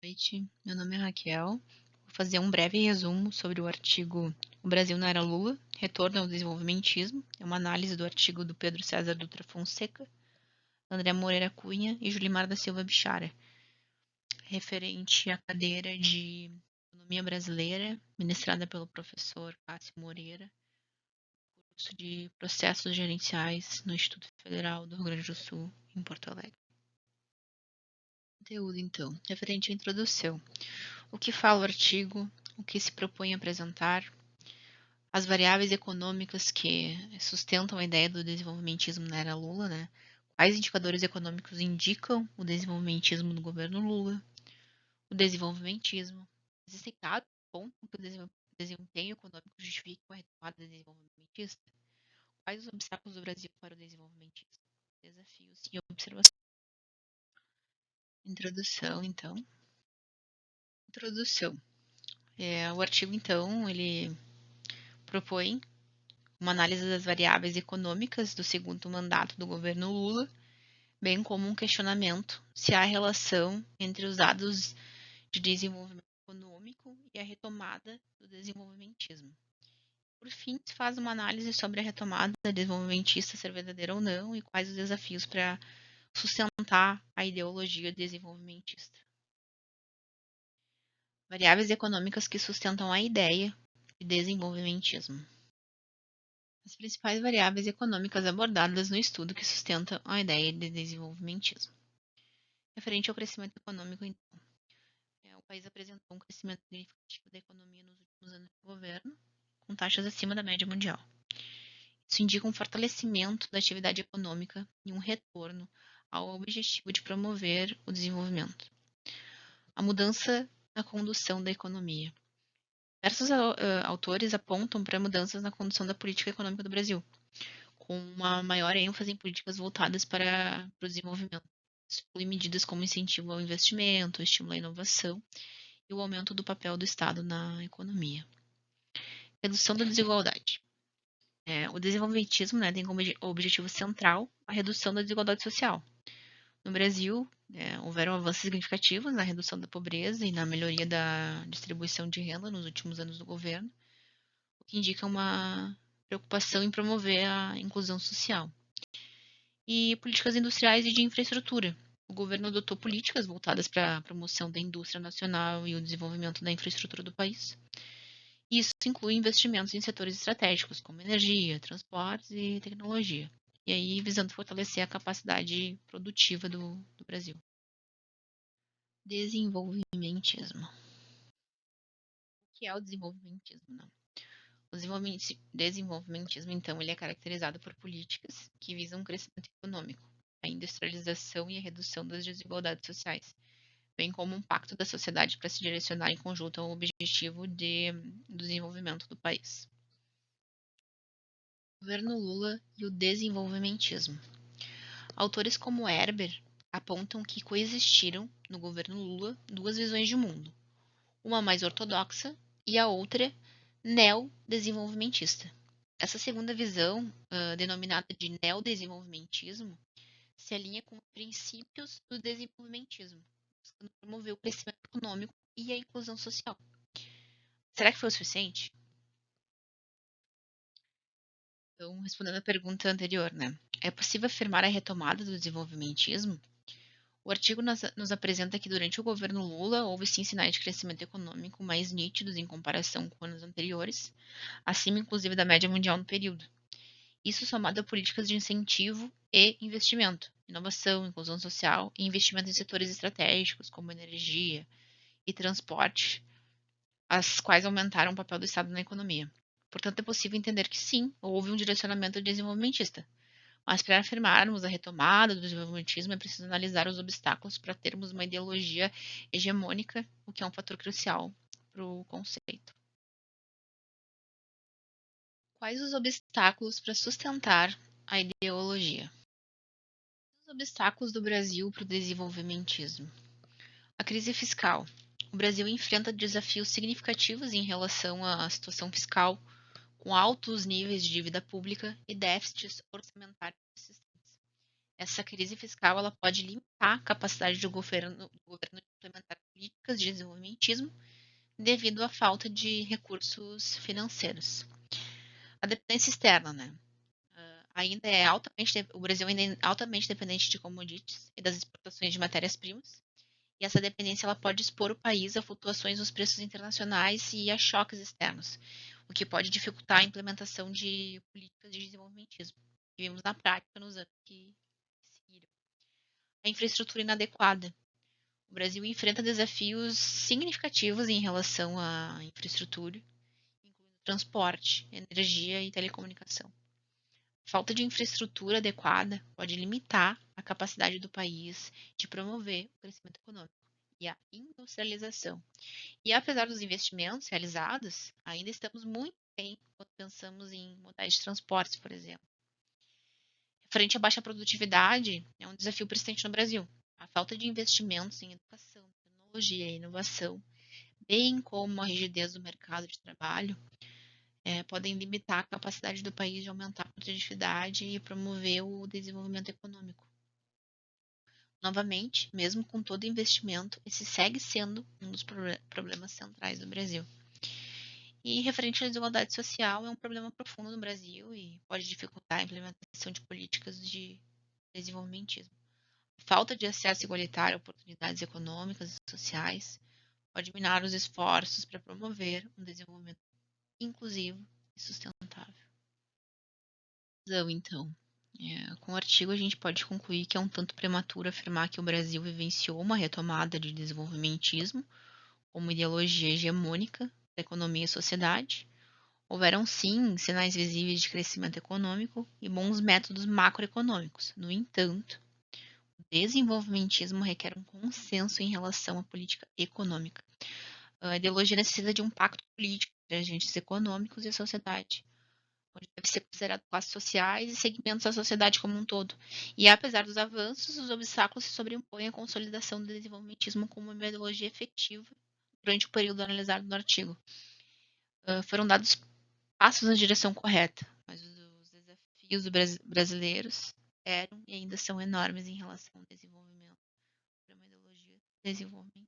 Noite, meu nome é Raquel. Vou fazer um breve resumo sobre o artigo O Brasil na Era Lula, Retorno ao Desenvolvimentismo. É uma análise do artigo do Pedro César Dutra Fonseca, André Moreira Cunha e Julimar da Silva Bichara, referente à cadeira de Economia Brasileira, ministrada pelo professor Cássio Moreira, curso de Processos Gerenciais no Instituto Federal do Rio Grande do Sul, em Porto Alegre. Conteúdo, então, referente à introdução. O que fala o artigo, o que se propõe a apresentar, as variáveis econômicas que sustentam a ideia do desenvolvimentismo na era Lula, né? Quais indicadores econômicos indicam o desenvolvimentismo no governo Lula, o desenvolvimentismo. Existem dados que apontam que o desempenho econômico justifica a retomada desenvolvimentista? Quais os obstáculos do Brasil para o desenvolvimentismo? Desafios e observações. Introdução, então. Introdução. O artigo, então, ele propõe uma análise das variáveis econômicas do segundo mandato do governo Lula, bem como um questionamento se há relação entre os dados de desenvolvimento econômico e a retomada do desenvolvimentismo. Por fim, se faz uma análise sobre a retomada desenvolvimentista ser verdadeira ou não e quais os desafios para sustentar a ideologia desenvolvimentista. Variáveis econômicas que sustentam a ideia de desenvolvimentismo. As principais variáveis econômicas abordadas no estudo que sustentam a ideia de desenvolvimentismo. Referente ao crescimento econômico, então, o país apresentou um crescimento significativo da economia nos últimos anos de governo, com taxas acima da média mundial. Isso indica um fortalecimento da atividade econômica e um retorno ao objetivo de promover o desenvolvimento. A mudança na condução da economia. Diversos autores apontam para mudanças na condução da política econômica do Brasil, com uma maior ênfase em políticas voltadas para o desenvolvimento. Isso inclui medidas como incentivo ao investimento, estímulo à inovação e o aumento do papel do Estado na economia. Redução da desigualdade. O desenvolvimentismo, tem como objetivo central a redução da desigualdade social. No Brasil, houveram avanços significativos na redução da pobreza e na melhoria da distribuição de renda nos últimos anos do governo, o que indica uma preocupação em promover a inclusão social. E políticas industriais e de infraestrutura. O governo adotou políticas voltadas para a promoção da indústria nacional e o desenvolvimento da infraestrutura do país. Isso inclui investimentos em setores estratégicos, como energia, transportes e tecnologia. E aí, visando fortalecer a capacidade produtiva do Brasil. Desenvolvimentismo. O que é o desenvolvimentismo? Não. O desenvolvimentismo, então, ele é caracterizado por políticas que visam um crescimento econômico, a industrialização e a redução das desigualdades sociais, bem como um pacto da sociedade para se direcionar em conjunto ao objetivo do desenvolvimento do país. Governo Lula e o desenvolvimentismo. Autores como Herber apontam que coexistiram no governo Lula duas visões de mundo, uma mais ortodoxa e a outra neodesenvolvimentista. Essa segunda visão, denominada de neodesenvolvimentismo, se alinha com os princípios do desenvolvimentismo, buscando promover o crescimento econômico e a inclusão social. Será que foi o suficiente? Então, respondendo à pergunta anterior, é possível afirmar a retomada do desenvolvimentismo? O artigo nos apresenta que durante o governo Lula houve sim sinais de crescimento econômico mais nítidos em comparação com anos anteriores, acima inclusive da média mundial no período. Isso somado a políticas de incentivo e investimento, inovação, inclusão social e investimento em setores estratégicos como energia e transporte, as quais aumentaram o papel do Estado na economia. Portanto, é possível entender que sim, houve um direcionamento desenvolvimentista. Mas para afirmarmos a retomada do desenvolvimentismo é preciso analisar os obstáculos para termos uma ideologia hegemônica, o que é um fator crucial para o conceito. Quais os obstáculos para sustentar a ideologia? Os obstáculos do Brasil para o desenvolvimentismo. A crise fiscal. O Brasil enfrenta desafios significativos em relação à situação fiscal, com altos níveis de dívida pública e déficits orçamentários persistentes. Essa crise fiscal ela pode limitar a capacidade do governo de implementar políticas políticas de desenvolvimentismo devido à falta de recursos financeiros. A dependência externa, né? O Brasil ainda é altamente dependente de commodities e das exportações de matérias-primas. E essa dependência ela pode expor o país a flutuações nos preços internacionais e a choques externos, o que pode dificultar a implementação de políticas de desenvolvimentismo, que vimos na prática nos anos que seguiram. A infraestrutura inadequada. O Brasil enfrenta desafios significativos em relação à infraestrutura, incluindo transporte, energia e telecomunicação. A falta de infraestrutura adequada pode limitar a capacidade do país de promover o crescimento econômico e a industrialização. E apesar dos investimentos realizados, ainda estamos muito bem quando pensamos em modais de transportes, por exemplo. Frente à baixa produtividade, é um desafio persistente no Brasil. A falta de investimentos em educação, tecnologia e inovação, bem como a rigidez do mercado de trabalho, podem limitar a capacidade do país de aumentar a produtividade e promover o desenvolvimento econômico. Novamente, mesmo com todo investimento, esse segue sendo um dos problemas centrais do Brasil. E referente à desigualdade social, é um problema profundo no Brasil e pode dificultar a implementação de políticas de desenvolvimentismo. A falta de acesso igualitário a oportunidades econômicas e sociais pode minar os esforços para promover um desenvolvimento inclusivo e sustentável. Então, com o artigo a gente pode concluir que é um tanto prematuro afirmar que o Brasil vivenciou uma retomada de desenvolvimentismo como ideologia hegemônica da economia e sociedade. Houveram sim sinais visíveis de crescimento econômico e bons métodos macroeconômicos. No entanto, o desenvolvimentismo requer um consenso em relação à política econômica. A ideologia necessita de um pacto político entre agentes econômicos e a sociedade, onde deve ser considerado classes sociais e segmentos da sociedade como um todo. E apesar dos avanços, os obstáculos se sobrepõem à consolidação do desenvolvimentismo como uma ideologia efetiva durante o período analisado no artigo. Foram dados passos na direção correta, mas os desafios brasileiros eram e ainda são enormes em relação ao desenvolvimento de uma ideologia desenvolvimentista.